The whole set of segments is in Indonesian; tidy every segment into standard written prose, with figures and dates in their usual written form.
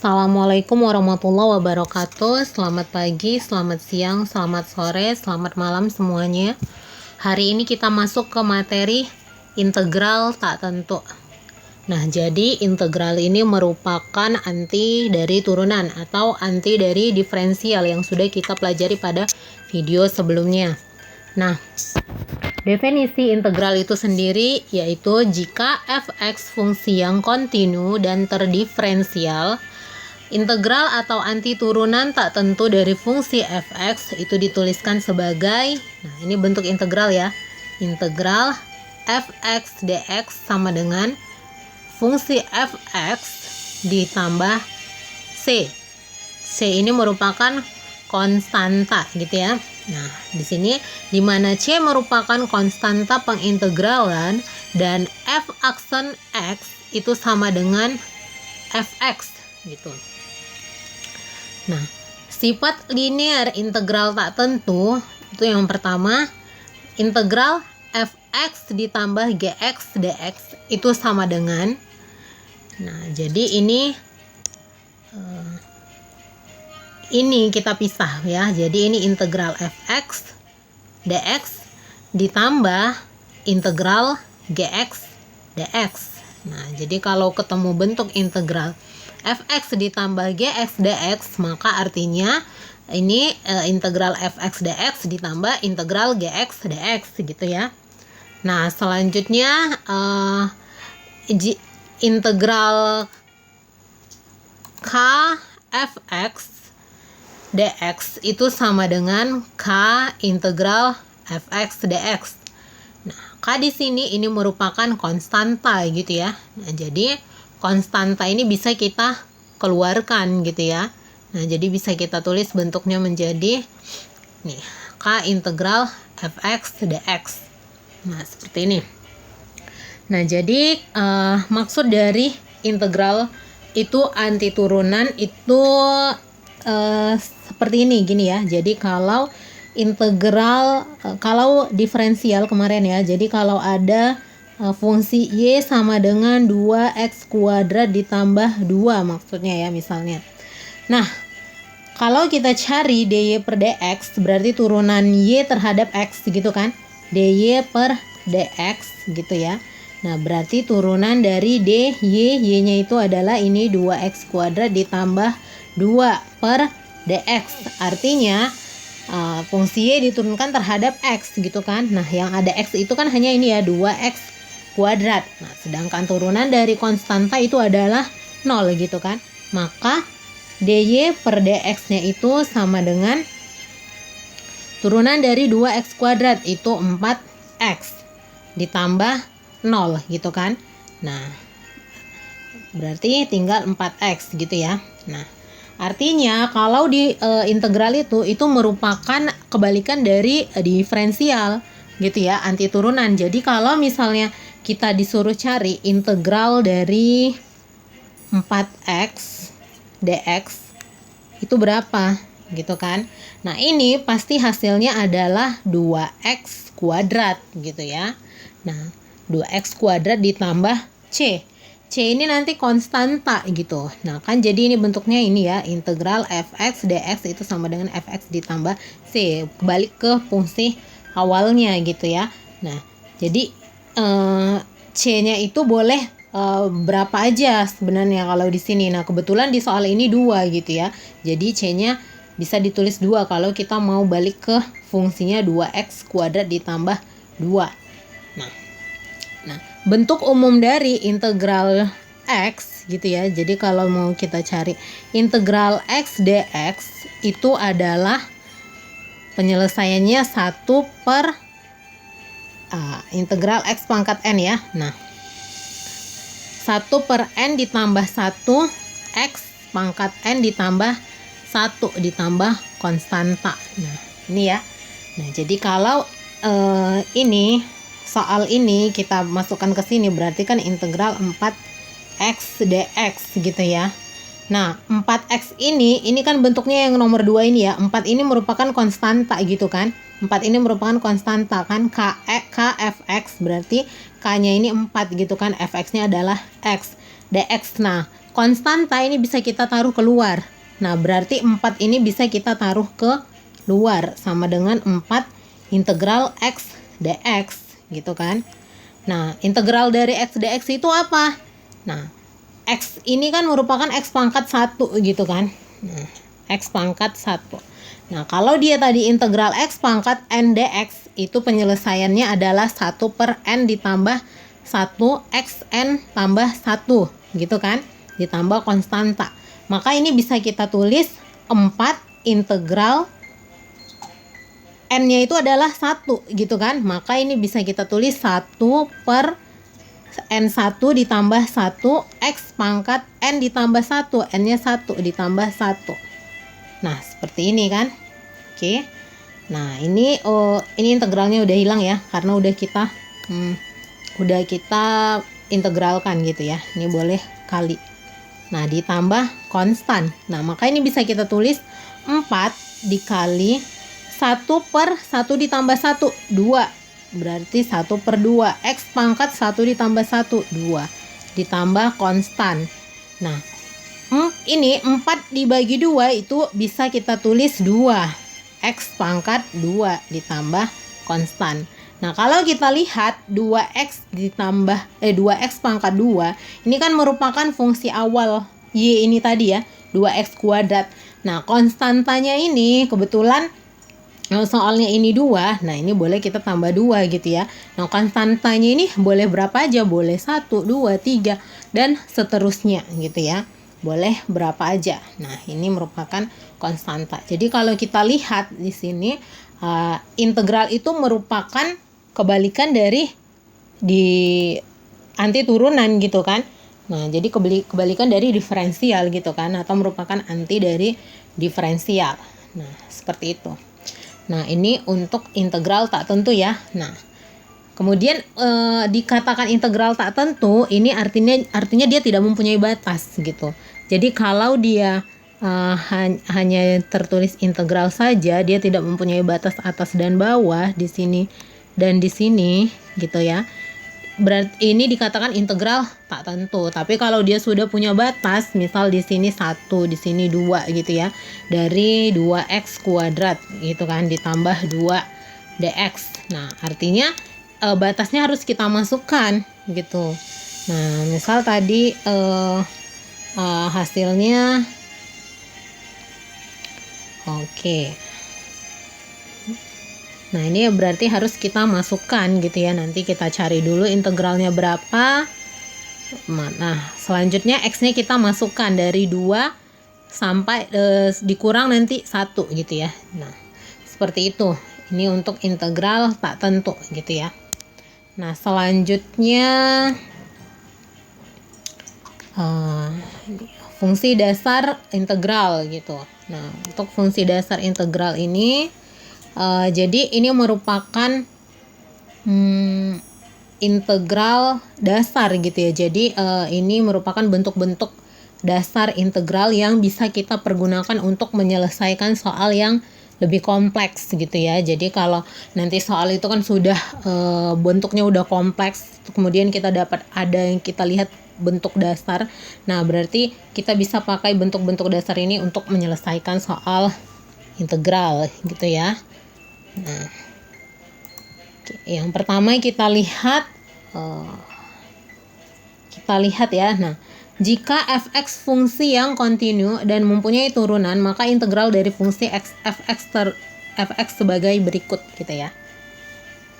Assalamualaikum warahmatullahi wabarakatuh. Selamat pagi, selamat siang, selamat sore, selamat malam semuanya. Hari ini kita masuk ke materi integral tak tentu. Nah, jadi integral ini merupakan anti dari turunan atau anti dari diferensial yang sudah kita pelajari pada video sebelumnya. Nah, definisi integral itu sendiri yaitu jika f(x) fungsi yang kontinu dan terdiferensial, integral atau anti turunan tak tentu dari fungsi f(x) itu dituliskan sebagai, nah ini bentuk integral ya, integral f(x) dx sama dengan fungsi f(x) ditambah c. C ini merupakan konstanta gitu ya. Nah, di sini di mana C merupakan konstanta pengintegralan dan f aksen x itu sama dengan fx gitu. Nah, sifat linear integral tak tentu itu yang pertama, integral fx ditambah gx dx itu sama dengan, nah jadi ini kita pisah ya. Jadi ini integral fx dx ditambah integral gx dx. Nah, jadi kalau ketemu bentuk integral fx ditambah gx dx, maka artinya ini integral fx dx ditambah integral gx dx gitu ya. Nah, selanjutnya integral k fx dx itu sama dengan k integral fx dx. Nah, k di sini ini merupakan konstanta gitu ya. Nah, jadi konstanta ini bisa kita keluarkan gitu ya. Nah, jadi bisa kita tulis bentuknya menjadi nih, k integral fx dx. Nah, seperti ini. Nah, jadi maksud dari integral itu anti turunan itu seperti ini gini ya. Jadi kalau integral, kalau diferensial kemarin ya, jadi kalau ada fungsi y sama dengan 2x kuadrat ditambah 2 maksudnya ya misalnya. Nah, kalau kita cari dy per dx berarti turunan y terhadap x gitu kan, dy per dx gitu ya. Nah, berarti turunan dari dy, y-nya itu adalah ini 2x kuadrat ditambah 2 per dx. Artinya fungsi y diturunkan terhadap x gitu kan. Nah, yang ada x itu kan hanya ini ya, 2x kuadrat. Nah, sedangkan turunan dari konstanta itu adalah 0 gitu kan. Maka dy per dx-nya itu sama dengan turunan dari 2x kuadrat itu 4x ditambah 0 gitu kan. Nah, berarti tinggal 4x gitu ya. Nah, artinya kalau di integral itu merupakan kebalikan dari diferensial gitu ya, anti turunan. Jadi kalau misalnya kita disuruh cari integral dari 4x dx itu berapa gitu kan. Nah, ini pasti hasilnya adalah 2x kuadrat gitu ya. Nah, 2x kuadrat ditambah c. C ini nanti konstanta gitu. Nah, kan jadi ini bentuknya ini ya, integral fx dx itu sama dengan fx ditambah c. Balik ke fungsi awalnya gitu ya. Nah, jadi c-nya itu boleh berapa aja sebenarnya kalau di sini. Nah, kebetulan di soal ini 2 gitu ya. Jadi c-nya bisa ditulis 2 kalau kita mau balik ke fungsinya 2x kuadrat ditambah 2. Nah, bentuk umum dari integral x gitu ya. Jadi kalau mau kita cari integral x dx itu adalah penyelesaiannya 1 per integral x pangkat n ya. Nah, 1 per n ditambah 1 x pangkat n ditambah 1 ditambah konstanta. Nah, ini ya. Nah, jadi kalau ini soal ini kita masukkan ke sini berarti kan integral 4x dx gitu ya. Nah, 4x ini kan bentuknya yang nomor 2 ini ya. 4 ini merupakan konstanta gitu kan. 4 ini merupakan konstanta kan, k fx berarti k-nya ini 4 gitu kan, fx-nya adalah x. dx. Nah, konstanta ini bisa kita taruh keluar. Nah, berarti 4 ini bisa kita taruh ke luar, sama dengan 4 integral x dx gitu kan. Nah, integral dari x dx itu apa? Nah, x ini kan merupakan x pangkat 1 gitu kan. Nah, x pangkat 1. Nah, kalau dia tadi integral x pangkat n dx, itu penyelesaiannya adalah 1 per n ditambah 1 xn tambah 1 gitu kan, ditambah konstanta. Maka ini bisa kita tulis 4 integral n-nya itu adalah 1 gitu kan. Maka ini bisa kita tulis 1 per n1 ditambah 1 x pangkat n ditambah 1, n-nya 1 ditambah 1. Nah, seperti ini kan. Oke. Nah, ini integralnya udah hilang ya, karena udah kita integralkan gitu ya. Ini boleh kali. Nah, ditambah konstan. Nah, maka ini bisa kita tulis 4 dikali 1 per 1 ditambah 1, 2. Berarti 1 per 2. X pangkat 1 ditambah 1, 2. Ditambah konstan. Nah, ini 4 dibagi 2 itu bisa kita tulis 2. X pangkat 2 ditambah konstan. Nah, kalau kita lihat 2x pangkat 2, ini kan merupakan fungsi awal y ini tadi ya, 2x kuadrat. Nah, konstantanya ini kebetulan soalnya ini 2, nah ini boleh kita tambah 2 gitu ya. Nah, konstantanya ini boleh berapa aja, boleh 1, 2, 3, dan seterusnya gitu ya. Boleh berapa aja. Nah, ini merupakan konstanta. Jadi kalau kita lihat di sini, integral itu merupakan kebalikan dari di anti turunan gitu kan. Nah, jadi kebalikan dari diferensial gitu kan, atau merupakan anti dari diferensial. Nah, seperti itu. Nah, ini untuk integral tak tentu ya. Nah, kemudian dikatakan integral tak tentu, ini artinya dia tidak mempunyai batas gitu. Jadi kalau dia hanya tertulis integral saja, dia tidak mempunyai batas atas dan bawah di sini dan di sini gitu ya. Berarti ini dikatakan integral tak tentu. Tapi kalau dia sudah punya batas, misal di sini 1, di sini 2 gitu ya. Dari 2x kuadrat gitu kan, ditambah 2 dx. Nah, artinya batasnya harus kita masukkan gitu. Nah, misal tadi hasilnya oke. Nah, ini berarti harus kita masukkan gitu ya. Nanti kita cari dulu integralnya berapa. Nah, selanjutnya x-nya kita masukkan dari 2 sampai dikurang nanti 1 gitu ya. Nah, seperti itu. Ini untuk integral tak tentu gitu ya. Nah, selanjutnya fungsi dasar integral gitu. Nah, untuk fungsi dasar integral ini jadi ini merupakan integral dasar gitu ya. Jadi ini merupakan bentuk-bentuk dasar integral yang bisa kita pergunakan untuk menyelesaikan soal yang lebih kompleks gitu ya. Jadi kalau nanti soal itu kan sudah bentuknya udah kompleks, kemudian kita dapat ada yang kita lihat bentuk dasar. Nah, berarti kita bisa pakai bentuk-bentuk dasar ini untuk menyelesaikan soal integral gitu ya. Nah, yang pertama kita lihat ya. Nah, jika fx fungsi yang kontinu dan mempunyai turunan, maka integral dari fungsi fx sebagai berikut gitu ya.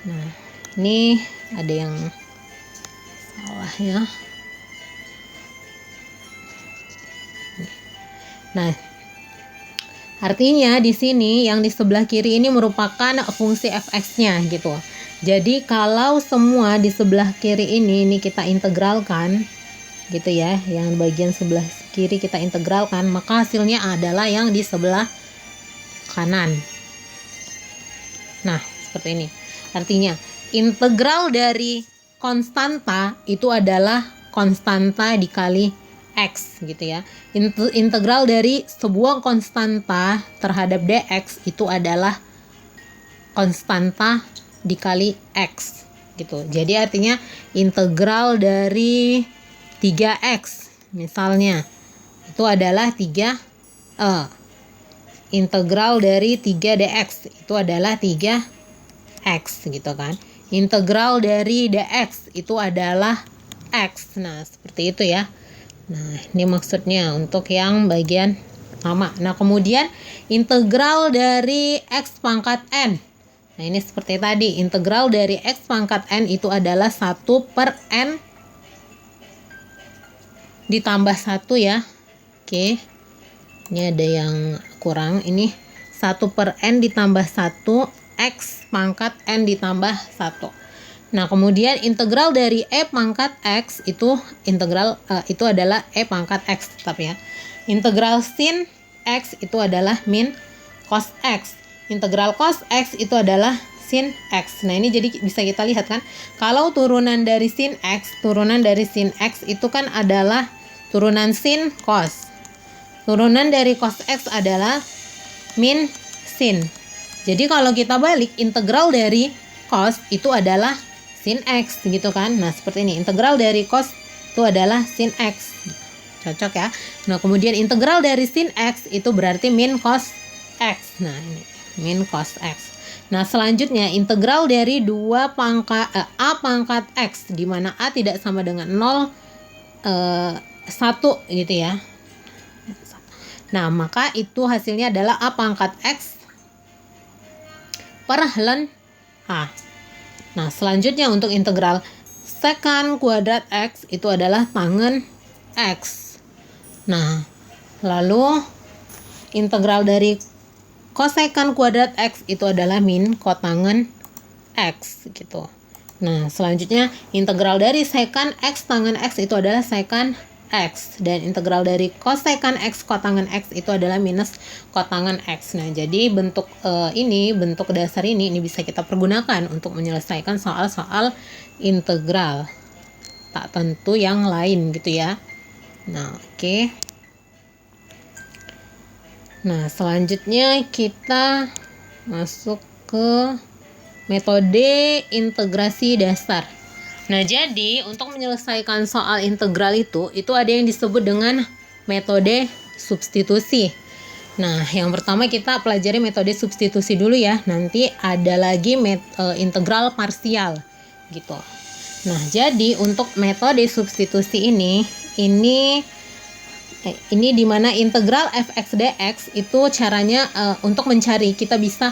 Nah, ini ada yang salah ya. Nah, artinya di sini yang di sebelah kiri ini merupakan fungsi fx-nya gitu. Jadi kalau semua di sebelah kiri ini kita integralkan gitu ya, yang bagian sebelah kiri kita integralkan, maka hasilnya adalah yang di sebelah kanan. Nah, seperti ini. Artinya integral dari konstanta itu adalah konstanta dikali x gitu ya. Integral dari sebuah konstanta terhadap dx itu adalah konstanta dikali x gitu. Jadi artinya integral dari 3x Misalnya itu adalah 3 integral dari 3 dx itu adalah 3x gitu kan. Integral dari dx itu adalah x. Nah, seperti itu ya. Nah, ini maksudnya untuk yang bagian pertama. Nah, kemudian integral dari x pangkat n. Nah, ini seperti tadi, integral dari x pangkat n itu adalah 1/n ditambah 1 ya. Oke. Ini ada yang kurang. Ini 1/n ditambah 1 x pangkat n ditambah 1. Nah, kemudian integral dari e pangkat x itu itu adalah e pangkat x tetap ya. Integral sin x itu adalah min cos x. Integral cos x itu adalah sin x. Nah, ini jadi bisa kita lihat kan, kalau turunan dari sin x itu kan adalah turunan sin cos. Turunan dari cos x adalah min sin. Jadi kalau kita balik, integral dari cos itu adalah sin x gitu kan. Nah, seperti ini. Integral dari cos itu adalah sin x. Cocok ya. Nah, kemudian integral dari sin x itu berarti min cos x. Nah, ini min cos x. Nah, selanjutnya integral dari a pangkat x, di mana a tidak sama dengan 0, 1 gitu ya. Nah, maka itu hasilnya adalah a pangkat x per ln a. Nah, selanjutnya untuk integral secant kuadrat x itu adalah tangen x. Nah, lalu integral dari kosekant kuadrat x itu adalah min kotangen x gitu. Nah, selanjutnya integral dari sekant x tangen x itu adalah sekant x, dan integral dari kosekant x kotangen x itu adalah minus kotangen x. Nah, jadi bentuk bentuk dasar ini bisa kita pergunakan untuk menyelesaikan soal-soal integral tak tentu yang lain gitu ya. Nah, oke. Nah, selanjutnya kita masuk ke metode integrasi dasar. Nah, jadi untuk menyelesaikan soal integral itu ada yang disebut dengan metode substitusi. Nah, yang pertama kita pelajari metode substitusi dulu ya. Nanti ada lagi integral parsial gitu. Nah, jadi untuk metode substitusi ini di mana integral fx dx itu caranya untuk mencari, kita bisa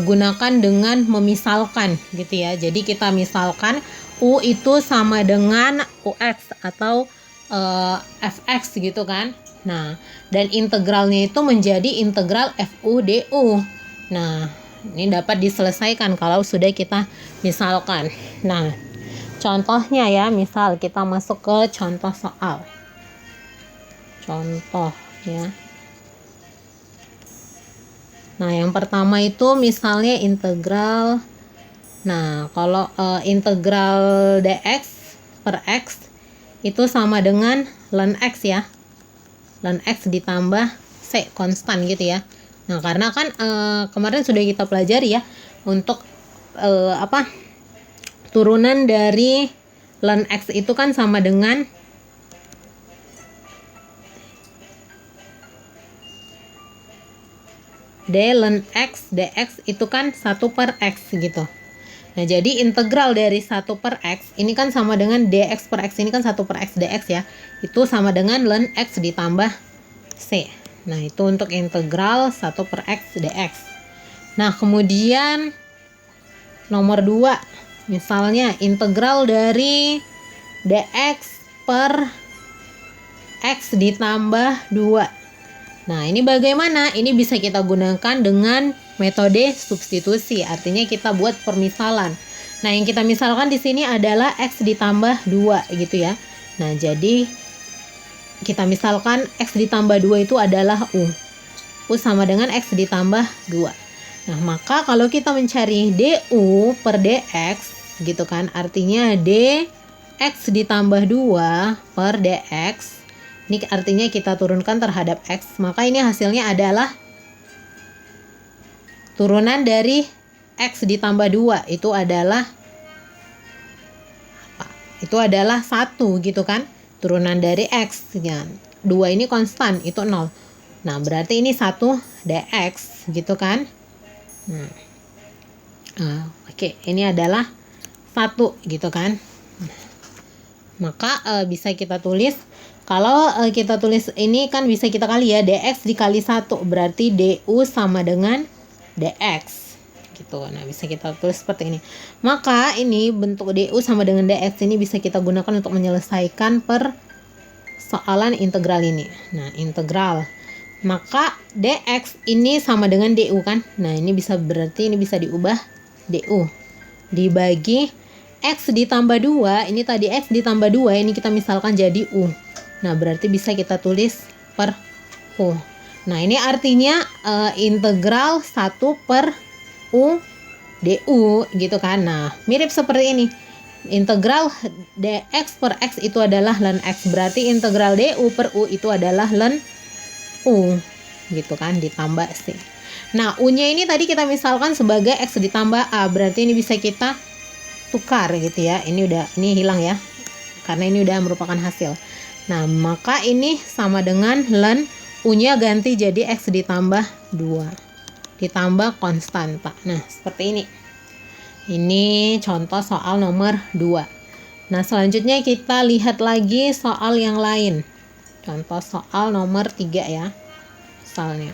gunakan dengan memisalkan gitu ya. Jadi kita misalkan U itu sama dengan UX atau fx gitu kan. Nah, dan integralnya itu menjadi integral FU DU. Nah, ini dapat diselesaikan kalau sudah kita misalkan. Nah, contohnya ya, misal kita masuk ke contoh soal. Contoh ya. Nah, yang pertama itu misalnya integral. Nah, kalau integral dx per x itu sama dengan ln x ya. Ln x ditambah c konstan gitu ya. Nah, karena kan kemarin sudah kita pelajari ya, untuk turunan dari ln x itu kan sama dengan d ln x dx itu kan 1/x gitu. Nah, jadi integral dari 1/x ini kan sama dengan dx per x, ini kan 1/x dx ya. Itu sama dengan ln x ditambah c. Nah, itu untuk integral 1/x dx. Nah, kemudian nomor 2, misalnya integral dari dx per x ditambah 2. Nah, ini bagaimana? Ini bisa kita gunakan dengan metode substitusi. Artinya kita buat permisalan. Nah, yang kita misalkan di sini adalah x ditambah 2 gitu ya. Nah, jadi kita misalkan x ditambah 2 itu adalah U. U sama dengan x ditambah 2. Nah, maka kalau kita mencari du per dx gitu kan, artinya dx ditambah 2 per dx. Ini artinya kita turunkan terhadap x, maka ini hasilnya adalah turunan dari x ditambah 2 itu adalah 1 gitu kan. turunan dari X ya. 2 ini konstan, itu 0. Nah, berarti ini 1 dx gitu kan. Oke, ini adalah 1 gitu kan. Maka bisa kita tulis, kalau kita tulis ini kan bisa kita kali ya, dx dikali 1 berarti du sama dengan dx gitu. Nah, bisa kita tulis seperti ini. Maka ini bentuk du sama dengan dx ini bisa kita gunakan untuk menyelesaikan persoalan integral ini. Nah, integral, maka dx ini sama dengan du kan. Nah, ini bisa berarti ini bisa diubah du dibagi x ditambah 2, ini tadi x ditambah 2, ini kita misalkan jadi u. Nah, berarti bisa kita tulis per u. Nah, ini artinya integral 1 per u du gitu kan. Nah, mirip seperti ini. Integral dx per x itu adalah ln x, berarti integral du per u itu adalah ln u gitu kan, ditambah c. Nah, u-nya ini tadi kita misalkan sebagai x ditambah a, berarti ini bisa kita tukar gitu ya. Ini hilang ya, karena ini udah merupakan hasil. Nah, maka ini sama dengan ln u-nya ganti jadi x ditambah 2 ditambah konstan Pak. Nah, seperti ini. Ini contoh soal nomor 2. Nah, selanjutnya kita lihat lagi soal yang lain. Contoh soal nomor 3 ya. Misalnya.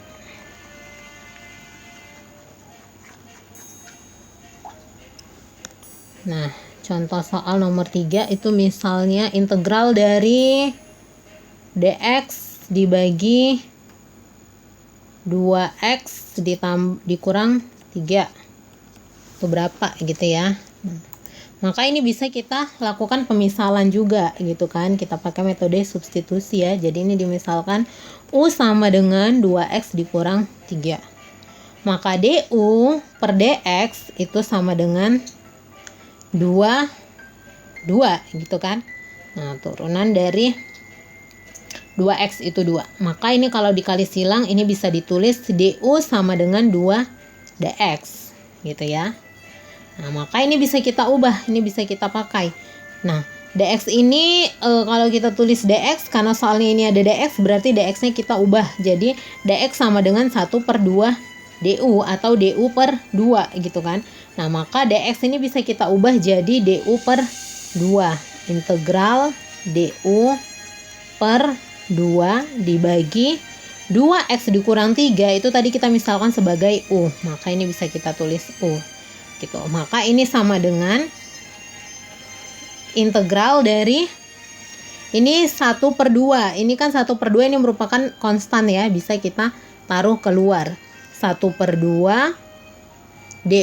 Nah, contoh soal nomor 3 itu misalnya integral dari dx dibagi 2x dikurang 3. Itu berapa gitu ya. Maka ini bisa kita lakukan pemisalan juga gitu kan. Kita pakai metode substitusi ya. Jadi ini dimisalkan u sama dengan 2x dikurang 3. Maka du per dx itu sama dengan 2 gitu kan. Nah, turunan dari 2x itu 2. Maka ini kalau dikali silang ini bisa ditulis du sama dengan 2 dx gitu ya. Nah, maka ini bisa kita ubah, ini bisa kita pakai. Nah, dx ini kalau kita tulis dx, karena soalnya ini ada dx, berarti dx-nya kita ubah. Jadi dx sama dengan 1 per 2 du atau du per 2 gitu kan. Nah, maka dx ini bisa kita ubah jadi du per 2. Integral du per 2 dibagi 2x dikurang 3 itu tadi kita misalkan sebagai u. Maka ini bisa kita tulis u gitu. Maka ini sama dengan integral dari ini 1 per 2. Ini kan 1 per 2 ini merupakan konstan ya. Bisa kita taruh keluar. 1 per 2 du.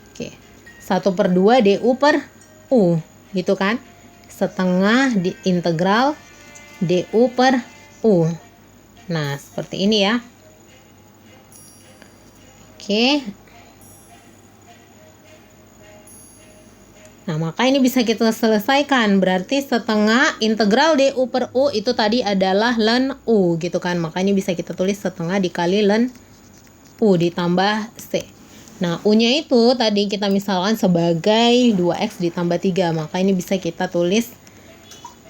Oke. 1 per 2 du per u gitu kan. Setengah di integral du per u. Nah, seperti ini ya. Oke. Nah, maka ini bisa kita selesaikan. Berarti setengah integral du per u itu tadi adalah ln u gitu kan. Maka ini bisa kita tulis setengah dikali ln u ditambah c. Nah, u-nya itu tadi kita misalkan sebagai 2x ditambah 3. Maka ini bisa kita tulis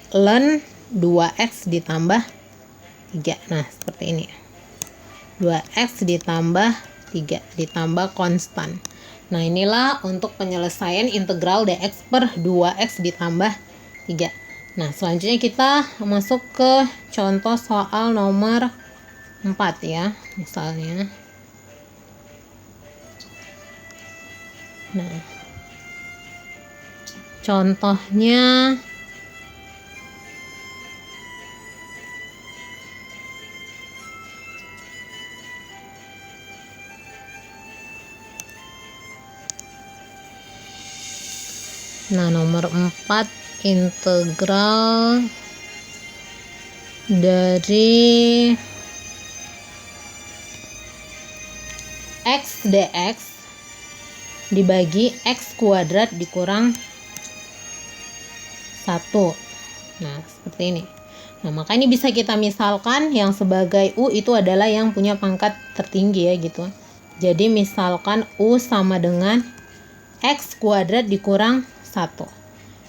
ln 2x ditambah 3. Nah, seperti ini. 2x ditambah 3 ditambah konstan. Nah, inilah untuk penyelesaian integral dx per 2x ditambah 3. Nah, selanjutnya kita masuk ke contoh soal nomor 4 ya, misalnya. Nah, contohnya nomor 4 integral dari x dx dibagi x kuadrat dikurang 1. Nah, seperti ini. Nah, maka ini bisa kita misalkan yang sebagai u itu adalah yang punya pangkat tertinggi ya gitu. Jadi misalkan u sama dengan x kuadrat dikurang 1.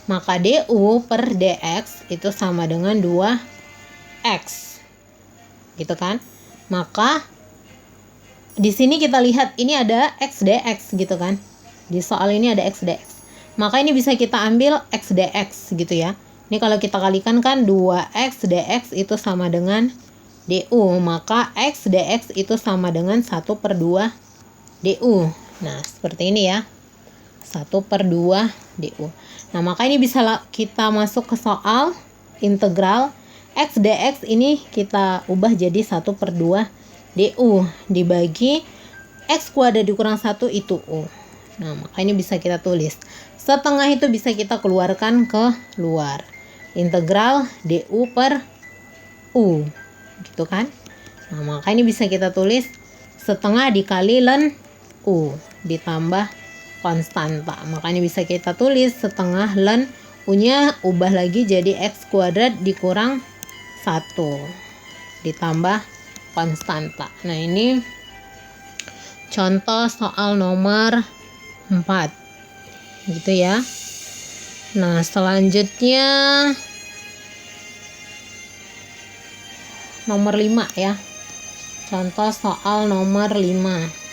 Maka du per dx itu sama dengan 2x. Gitu kan? Maka di sini kita lihat ini ada x dx gitu kan. Di soal ini ada x dx. Maka ini bisa kita ambil x dx gitu ya. Ini kalau kita kalikan kan 2x dx itu sama dengan du. Maka x dx itu sama dengan 1/2 du. Nah, seperti ini ya. 1/2 du. Nah, maka ini bisa kita masuk ke soal integral x dx ini kita ubah jadi 1/2 du dibagi x kuadrat dikurang 1 itu u. Nah, maka ini bisa kita tulis. Setengah itu bisa kita keluarkan ke luar. Integral du per u. Gitu kan? Nah, maka ini bisa kita tulis setengah dikali ln u ditambah konstanta. Makanya bisa kita tulis setengah ln u-nya ubah lagi jadi x kuadrat dikurang 1 ditambah konstanta. Nah, ini contoh soal nomor 4. Gitu ya. Nah, selanjutnya nomor 5 ya. Contoh soal nomor 5.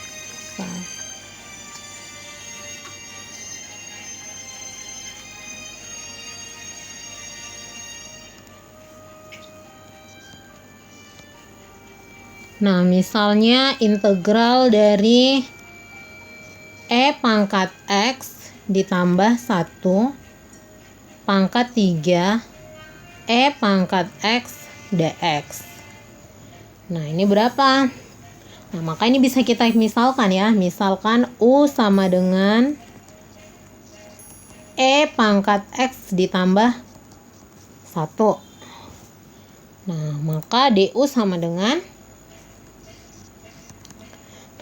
Nah, misalnya integral dari e pangkat x ditambah 1 pangkat 3 e pangkat x dx. Nah, ini berapa? Nah, maka ini bisa kita misalkan ya. Misalkan u sama dengan e pangkat x ditambah 1. Nah, maka du sama dengan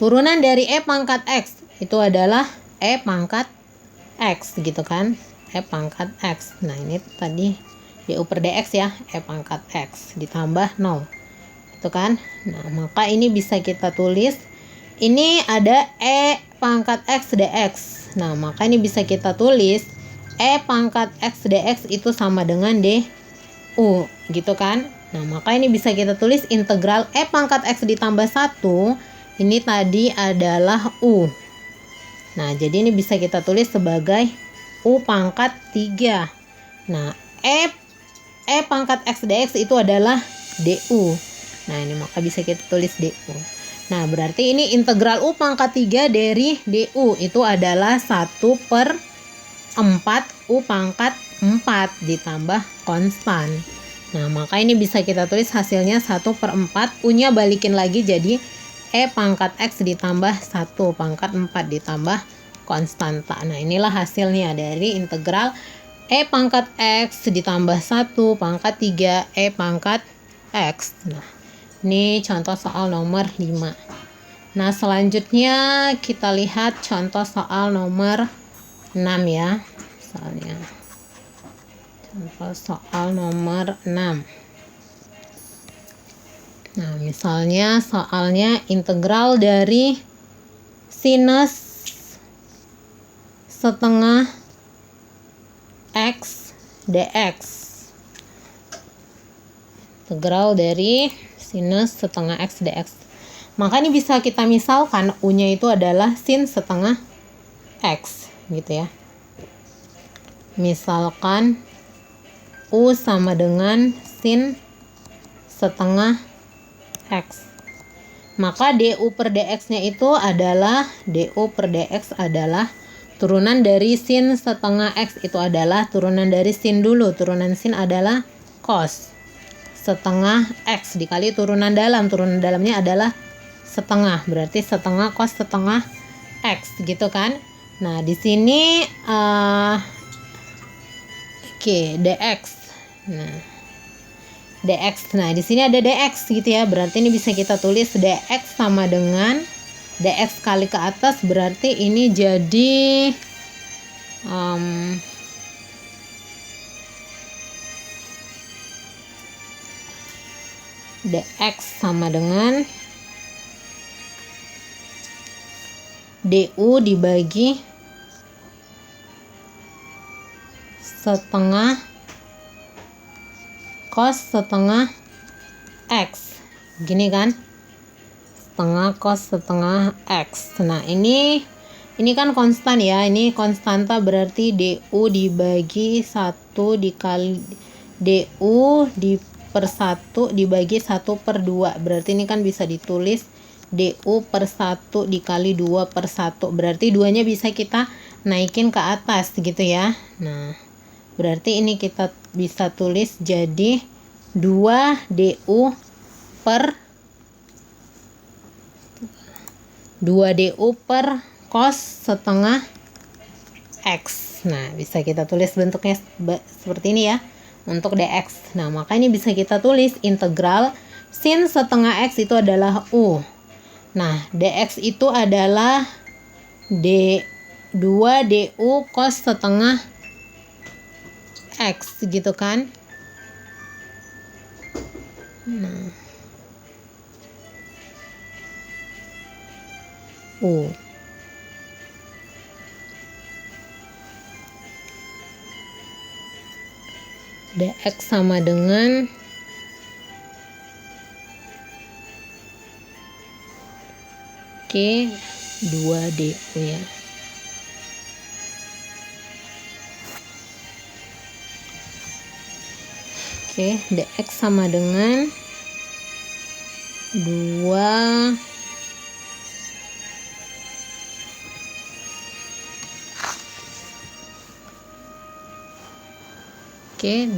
turunan dari e pangkat x itu adalah e pangkat x gitu kan. E pangkat x. Nah, ini tadi du per dx ya. E pangkat x ditambah 0. Itu kan. Nah, maka ini bisa kita tulis. Ini ada e pangkat x dx. Nah, maka ini bisa kita tulis e pangkat x dx itu sama dengan du. Gitu kan. Nah, maka ini bisa kita tulis integral e pangkat x ditambah 1. Ini tadi adalah u. Nah, jadi ini bisa kita tulis sebagai u pangkat 3. Nah, e pangkat x dx itu adalah du. Nah, ini maka bisa kita tulis du. Nah, berarti ini integral u pangkat 3 dari du itu adalah 1/4 u pangkat 4 ditambah konstan. Nah, maka ini bisa kita tulis hasilnya 1/4. U-nya balikin lagi jadi e pangkat x ditambah 1 pangkat 4 ditambah konstanta. Nah, inilah hasilnya dari integral e pangkat x ditambah 1 pangkat 3 e pangkat x. Nah, ini contoh soal nomor 5. Nah, selanjutnya kita lihat contoh soal nomor 6 ya. Misalnya contoh soal nomor 6. Nah, misalnya soalnya integral dari sinus setengah x dx. Integral dari sinus setengah x dx. Maka ini bisa kita misalkan u-nya itu adalah sin setengah x gitu ya. Misalkan u sama dengan sin setengah x. Maka du per dx-nya itu adalah du per dx adalah turunan dari sin setengah x itu adalah turunan dari sin dulu. Turunan sin adalah cos setengah x dikali turunan dalam. Turunan dalamnya adalah setengah. Berarti setengah cos setengah x gitu kan. Nah, di sini dx. Nah, dx. Nah, di sini ada dx gitu ya. Berarti ini bisa kita tulis dx sama dengan dx kali ke atas, berarti ini jadi dx sama dengan du dibagi setengah X. Gini kan? Setengah cos setengah X. Nah, ini kan konstan ya. Ini konstanta, berarti DU dibagi 1 dikali DU per 1 dibagi 1/2. Berarti ini kan bisa ditulis DU per 1 dikali 2 per 1. Berarti duanya bisa kita naikin ke atas gitu ya. Nah, berarti ini kita bisa tulis jadi 2 DU per cos setengah X. Nah, bisa kita tulis bentuknya seperti ini ya untuk dx. Nah, maka ini bisa kita tulis integral sin setengah X itu adalah U. Nah, dx itu adalah 2 DU cos setengah X gitu kan. Nah, U. dx sama dengan Oke, 2 DU ya. Oke, dx sama dengan 2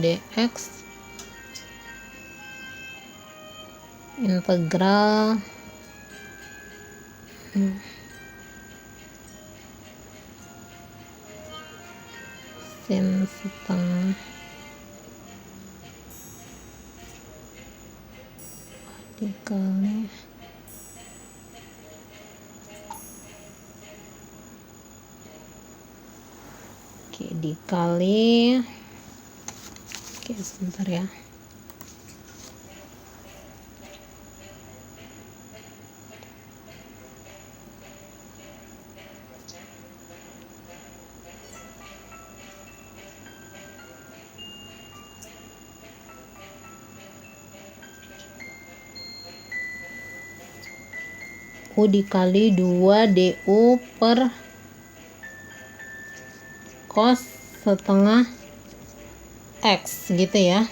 dx integral sin setengah dikali dikali sebentar ya. U dikali 2 DU per cos setengah X gitu ya.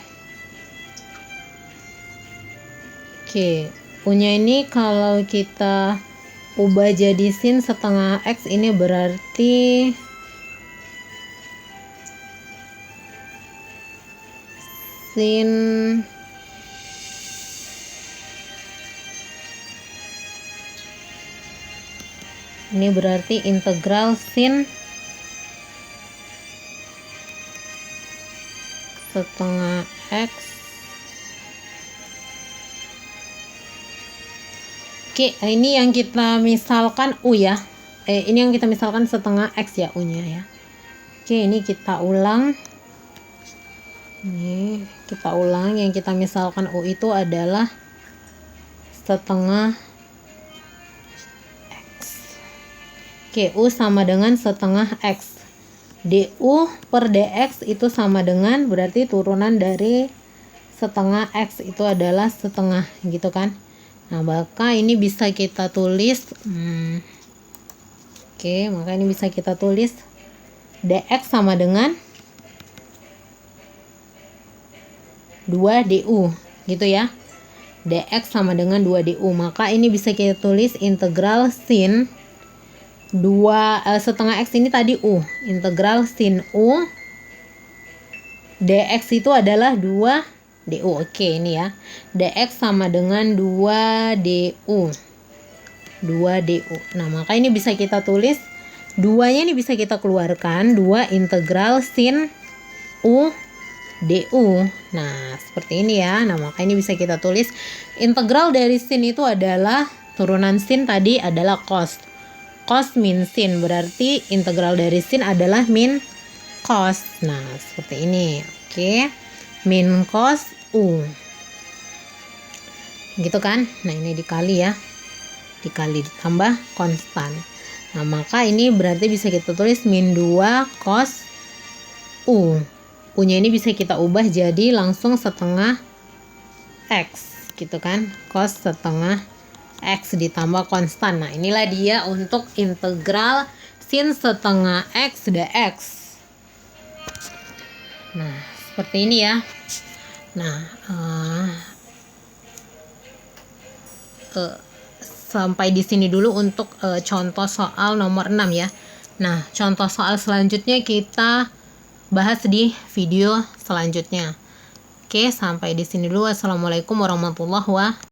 Oke, U-nya ini kalau kita ubah jadi sin setengah X, ini berarti sin ini berarti integral sin setengah X. Oke, ini yang kita misalkan U ya. Ini yang kita misalkan setengah X ya U-nya ya. Oke, ini kita ulang. Ini kita ulang, yang kita misalkan U itu adalah setengah X. Oke, U sama dengan setengah X. DU per dx itu sama dengan, berarti turunan dari setengah X itu adalah setengah gitu kan. Nah, maka ini bisa kita tulis maka ini bisa kita tulis dx sama dengan 2 DU gitu ya. Dx sama dengan 2 DU, maka ini bisa kita tulis integral sin 2 setengah X ini tadi U, integral sin U dx itu adalah 2 DU. Oke, ini ya, dx sama dengan 2 DU. Nah, maka ini bisa kita tulis, duanya ini bisa kita keluarkan, 2 integral sin U DU. Nah, seperti ini ya. Nah, maka ini bisa kita tulis integral dari sin itu adalah turunan sin tadi adalah cos min sin, berarti integral dari sin adalah min cos. Nah, seperti ini. Oke, min cos U gitu kan. Nah, ini dikali ya, dikali ditambah konstan. Nah, maka ini berarti bisa kita tulis min 2 cos U. U-nya ini bisa kita ubah jadi langsung setengah X gitu kan, cos setengah X ditambah konstan. Nah inilah dia untuk integral sin setengah X dx. Nah seperti ini ya. Nah sampai di sini dulu untuk contoh soal nomor 6 ya. Nah contoh soal selanjutnya kita bahas di video selanjutnya. Oke, sampai di sini dulu. Wassalamualaikum warahmatullahi wabarakatuh.